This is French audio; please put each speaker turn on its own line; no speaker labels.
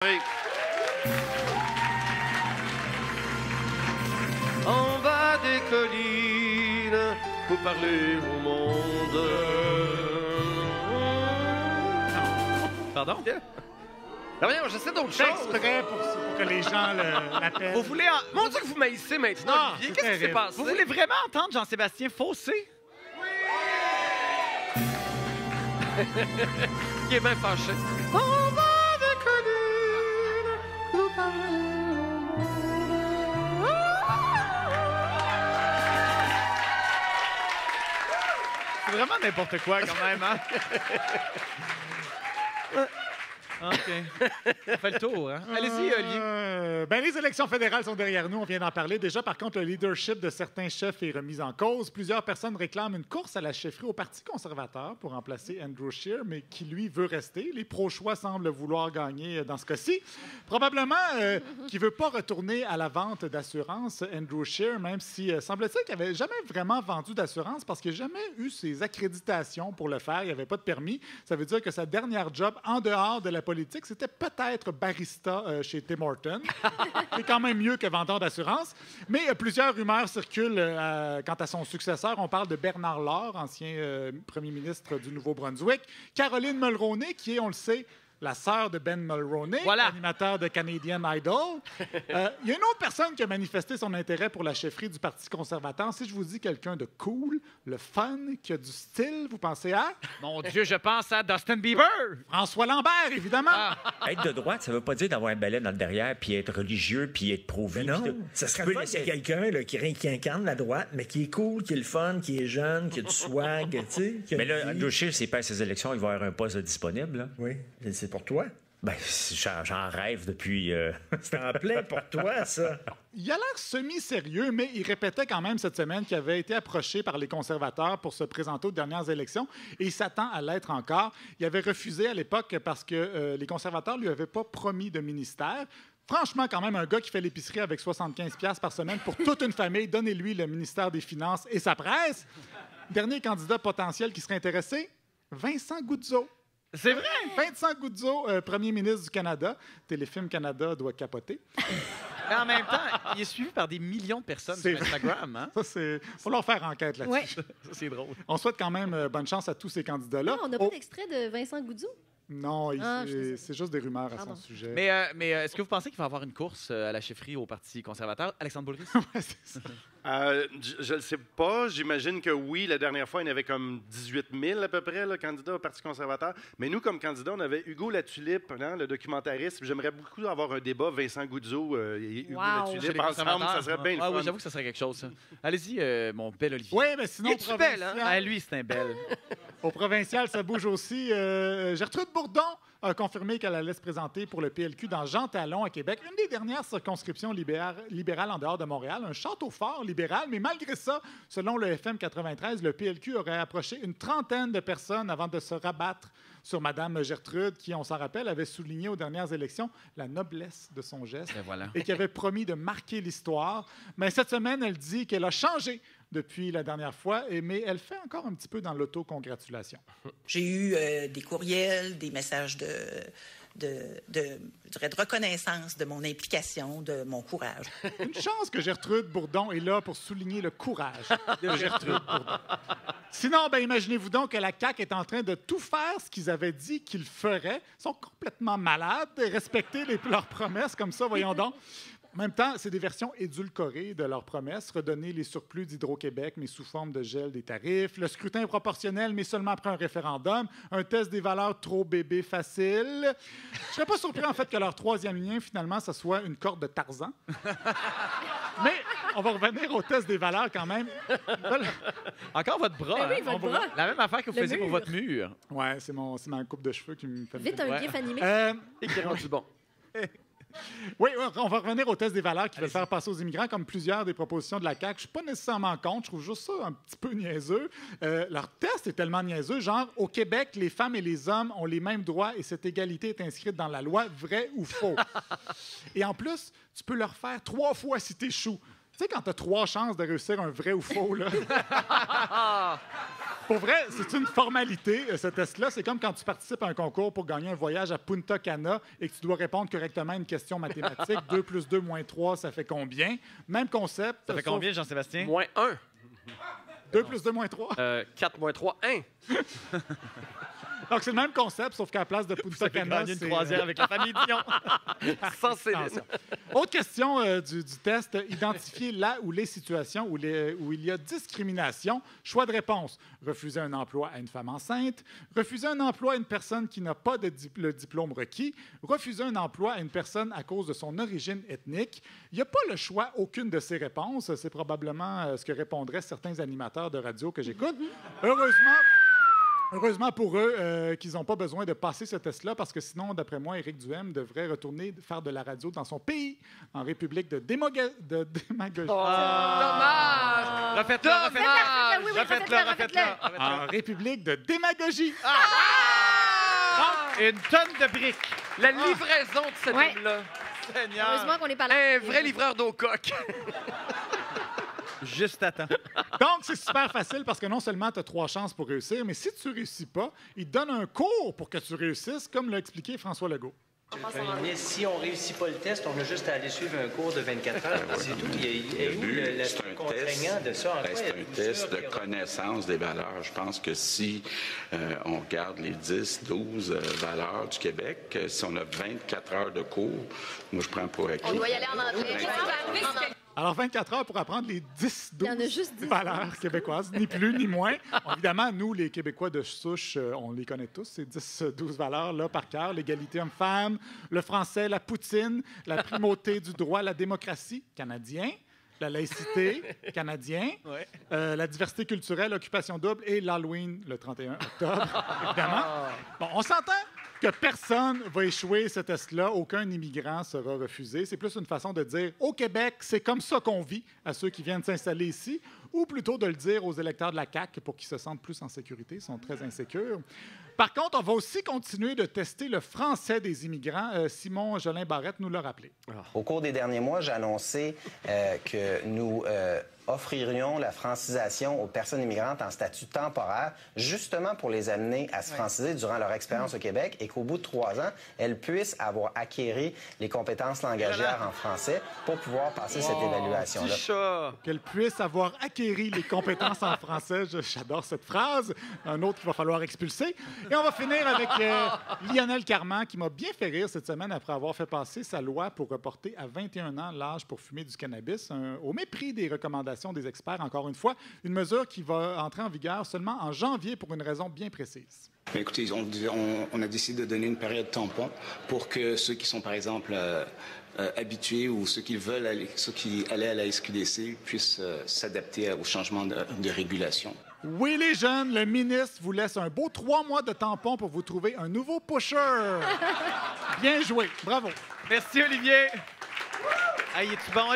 Oui. En bas des collines, pour parler au monde.
Pardon?
Non, voyons, j'essaie d'autres
C'est
choses.
exprès pour que les gens l'appellent.
Vous voulez,
Mon Dieu, que vous m'haïssez maintenant,
Non,
Olivier.
c'est
Qu'est-ce qui s'est
terrible.
passé?
vous voulez vraiment entendre Jean-Sébastien Fossé?
Il est bien fâché. En bas des collines, pour parler au monde.
C'est vraiment n'importe quoi, quand même, hein? OK. On fait le tour, hein? Allez-y, Olivier.
Ben, les élections fédérales sont derrière nous, on vient d'en parler. Déjà, par contre, le leadership de certains chefs est remis en cause. Plusieurs personnes réclament une course à la chefferie au Parti conservateur pour remplacer Andrew Scheer, mais qui, lui, veut rester. Les pro-choix semblent vouloir gagner dans ce cas-ci. Probablement qui ne veut pas retourner à la vente d'assurance, Andrew Scheer, même si semble-t-il qu'il n'avait jamais vraiment vendu d'assurance parce qu'il n'a jamais eu ses accréditations pour le faire. Il n'y avait pas de permis. Ça veut dire que sa dernière job en dehors de la politique, c'était peut-être barista chez Tim Hortons. C'est quand même mieux que vendeur d'assurance. Mais plusieurs rumeurs circulent quant à son successeur. On parle de Bernard Laure, ancien premier ministre du Nouveau-Brunswick. Caroline Mulroney, qui est, on le sait, la sœur de Ben Mulroney,
Voilà.
animateur de Canadian Idol. Il y a une autre personne qui a manifesté son intérêt pour la chefferie du Parti conservateur. Si je vous dis quelqu'un de cool, le fun, qui a du style, vous pensez à
Mon Dieu, je pense à Dustin Bieber!
François Lambert, évidemment.
Être de droite, ça veut pas dire d'avoir un balai dans le derrière, puis être religieux, puis être pro-vie.
Mais non,
puis tout.
ça serait
Tu peux
le fun
laisser-
qu'il y ait quelqu'un là, qui incarne la droite, mais qui est cool, qui est le fun, qui est jeune, qui a du swag, tu sais. qui a
Mais
une
là,
vie.
Andrew Scheer, s'il perd ses élections, il va avoir un poste disponible. Là.
Oui, c'est pour toi.
Ben, j'en rêve depuis...
C'est en plein pour toi, ça.
Il a l'air semi-sérieux, mais il répétait quand même cette semaine qu'il avait été approché par les conservateurs pour se présenter aux dernières élections et il s'attend à l'être encore. Il avait refusé à l'époque parce que les conservateurs ne lui avaient pas promis de ministère. Franchement, quand même, un gars qui fait l'épicerie avec 75$ par semaine pour toute une famille, donnez-lui le ministère des Finances et sa presse. Dernier candidat potentiel qui serait intéressé, Vincent Goudzo.
C'est vrai?
Vincent Goudzo, premier ministre du Canada. Téléfilm Canada doit capoter.
Mais en même temps, il est suivi par des millions de personnes
C'est
sur Instagram, hein?
Ça, c'est... faut leur faire enquête là-dessus.
Ouais.
Ça, c'est drôle.
On souhaite quand même bonne chance à tous ces candidats-là.
Non, on n'a pas d'extrait de Vincent Goudzou.
Non,
Ah, je sais.
c'est juste des rumeurs à
Pardon.
son sujet.
Mais est-ce que vous pensez qu'il va y avoir une course à la chefferie au Parti conservateur? Alexandre Boulris?
Ouais, c'est ça.
Je ne sais pas. J'imagine que oui, la dernière fois, il y en avait comme 18 000 à peu près, là, candidats au Parti conservateur. Mais nous, comme candidats, on avait Hugo Latulippe, hein, le documentariste. J'aimerais beaucoup avoir un débat Vincent Goudzo et Hugo
Wow.
Chez
Latulippe
les
ensemble.
conservateurs?
Ça serait bien le
Ah
fun.
oui, j'avoue que ça serait quelque chose, ça. Allez-y, mon bel Olivier.
Oui, mais sinon,
Es-tu belle, hein?
Ah, lui, c'est un bel.
au provincial, ça bouge aussi. Gertrude Bourdon a confirmé qu'elle allait se présenter pour le PLQ dans Jean Talon à Québec, une des dernières circonscriptions libérales en dehors de Montréal, un château fort libéral, mais malgré ça, selon le FM 93, le PLQ aurait approché une trentaine de personnes avant de se rabattre sur Mme Gertrude, qui, on s'en rappelle, avait souligné aux dernières élections la noblesse de son geste
Et voilà.
et qui avait promis de marquer l'histoire. Mais cette semaine, elle dit qu'elle a changé depuis la dernière fois, mais elle fait encore un petit peu dans l'autocongratulation.
J'ai eu des courriels, des messages je dirais, de reconnaissance de mon implication, de mon courage.
Une chance que Gertrude Bourdon est là pour souligner le courage de Gertrude Bourdon. Sinon, ben, imaginez-vous donc que la CAQ est en train de tout faire ce qu'ils avaient dit qu'ils feraient. Ils sont complètement malades de respecter leurs promesses comme ça, voyons donc. En même temps, c'est des versions édulcorées de leurs promesses. Redonner les surplus d'Hydro-Québec, mais sous forme de gel des tarifs. Le scrutin proportionnel, mais seulement après un référendum. Un test des valeurs trop bébé facile. Je ne serais pas surpris, en fait, que leur troisième lien, finalement, ce soit une corde de Tarzan. Mais on va revenir au test des valeurs quand même.
Encore votre bras.
Ben oui,
hein?
votre bras.
La même affaire que vous
Le
faisiez pour
mur.
votre mur.
Ouais, c'est ma coupe de cheveux qui me fait...
Vite un
Ouais.
gif animé.
Et qui est rendu bon.
Oui, on va revenir au test des valeurs qui veulent faire passer aux immigrants, comme plusieurs des propositions de la CAQ. Je ne suis pas nécessairement contre, je trouve juste ça un petit peu niaiseux. Leur test est tellement niaiseux, genre, au Québec, les femmes et les hommes ont les mêmes droits et cette égalité est inscrite dans la loi, vrai ou faux? Et en plus, tu peux leur faire 3 fois si t'échoues. Tu sais, quand tu as 3 chances de réussir un vrai ou faux, là. Pour vrai, c'est une formalité, ce test-là. C'est comme quand tu participes à un concours pour gagner un voyage à Punta Cana et que tu dois répondre correctement à une question mathématique. 2 plus 2 moins 3, ça fait combien? Même concept.
Ça fait combien, Jean-Sébastien?
Moins 1.
2 plus 2 moins 3.
4 moins 3, 1.
Donc, c'est le même concept, sauf qu'à la place de Punta Cana,
Gagner une
c'est...
croisière avec la famille Dion.
Sans Céline.
Attention. Autre question du test. Identifier la ou les situations où il y a discrimination. Choix de réponse. Refuser un emploi à une femme enceinte. Refuser un emploi à une personne qui n'a pas le diplôme requis. Refuser un emploi à une personne à cause de son origine ethnique. Il n'y a pas le choix aucune de ces réponses. C'est probablement ce que répondraient certains animateurs de radio que j'écoute. Heureusement pour eux qu'ils n'ont pas besoin de passer ce test-là parce que sinon, d'après moi, Éric Duhem devrait retourner faire de la radio dans son pays, en République de démagogie.
Dommage!
Refaites-le.
Refaites-le.
En République de démagogie.
Une tonne de briques.
La livraison de cet
Ouais.
homme-là.
Seigneur.
Heureusement qu'on n'est pas là.
Un vrai livreur d'eau coque.
Juste à temps.
Donc, c'est super facile parce que non seulement tu as 3 chances pour réussir, mais si tu ne réussis pas, ils te donnent un cours pour que tu réussisses, comme l'a expliqué François Legault.
Mais si on ne réussit pas le test, on a juste à aller suivre un cours de 24 heures. C'est tout. Il y a où l'aspect contraignant de ça?
C'est un test de connaissance des valeurs. Je pense que si on regarde les 10, 12 valeurs du Québec, si on a 24 heures de cours, moi, je prends pour acquis.
On doit y aller en entrée.
Alors, 24 heures pour apprendre les 10,
Il y en a
12
juste 10.
valeurs québécoises, ni plus ni moins. Évidemment, nous, les Québécois de souche, on les connaît tous, ces 10, 12 valeurs-là par cœur. L'égalité homme-femme, le français, la poutine, la primauté du droit, la démocratie, canadien, la laïcité, canadien, la diversité culturelle, l'occupation double et l'Halloween, le 31 octobre, évidemment. Bon, on s'entend que personne va échouer ce test-là, aucun immigrant sera refusé. C'est plus une façon de dire au Québec, c'est comme ça qu'on vit à ceux qui viennent s'installer ici, ou plutôt de le dire aux électeurs de la CAQ pour qu'ils se sentent plus en sécurité, ils sont très insécures. Par contre, on va aussi continuer de tester le français des immigrants. Simon Jolin Barrette nous l'a rappelé.
Au cours des derniers mois, j'ai annoncé que nous offririons la francisation aux personnes immigrantes en statut temporaire, justement pour les amener à se franciser durant leur expérience au Québec et qu'au bout de 3 ans, elles puissent avoir acquéri les compétences langagières en français pour pouvoir passer cette évaluation-là.
Petit chat.
Qu'elles puissent avoir acquéri les compétences en français. J'adore cette phrase. Un autre qu'il va falloir expulser. Et on va finir avec Lionel Carman, qui m'a bien fait rire cette semaine après avoir fait passer sa loi pour reporter à 21 ans l'âge pour fumer du cannabis, au mépris des recommandations des experts, encore une fois. Une mesure qui va entrer en vigueur seulement en janvier pour une raison bien précise.
Mais écoutez, on a décidé de donner une période tampon pour que ceux qui sont, par exemple, habitués ou ceux qui allaient à la SQDC puissent s'adapter au changement de régulation.
Oui, les jeunes, le ministre vous laisse un beau 3 mois de tampon pour vous trouver un nouveau pusher. Bien joué. Bravo.
Merci, Olivier. Hey, es-tu bon?